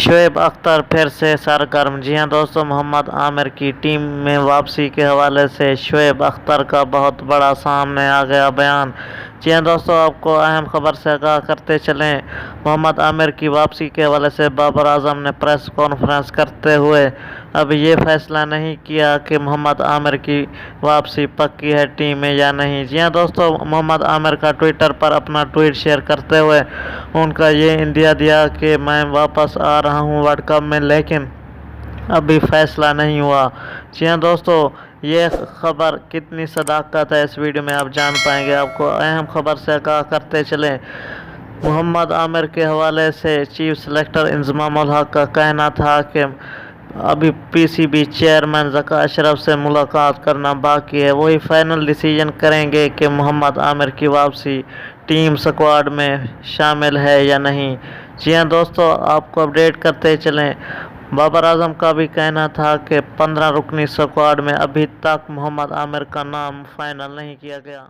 शोएब अख्तर फिर से सरगर्म। जी हां दोस्तों, मोहम्मद आमिर की टीम में वापसी के हवाले से शोएब अख्तर का बहुत बड़ा सामने आ गया बयान। जी हां दोस्तों, आपको अहम खबर से आगाह करते चलें। मोहम्मद आमिर की वापसी के हवाले से बाबर आजम ने प्रेस कॉन्फ्रेंस करते हुए अब ये फैसला नहीं किया कि मोहम्मद आमिर की वापसी पक्की है टीम में या नहीं। जी हां दोस्तों, मोहम्मद आमिर का ट्विटर पर अपना ट्वीट शेयर करते हुए उनका ये इंदिया दिया कि मैं वापस आ रहा हूं वर्ल्ड कप में, लेकिन अभी फैसला नहीं हुआ। जी हां दोस्तों, ये खबर कितनी सदाकत है इस वीडियो में आप जान पाएंगे। आपको अहम खबर से आगाह करते चलें। मोहम्मद आमिर के हवाले से चीफ सेलेक्टर इंजमाम उल हक का कहना था कि अभी पीसीबी चेयरमैन ज़का अशरफ से मुलाकात करना बाकी है, वही फाइनल डिसीजन करेंगे कि मोहम्मद आमिर की वापसी टीम स्क्वाड में शामिल है या नहीं। जी हां दोस्तों, आपको अपडेट करते चलें। बाबर आजम का भी कहना था कि 15 रुकनी स्क्वाड में अभी तक मोहम्मद आमिर का नाम फाइनल नहीं किया गया।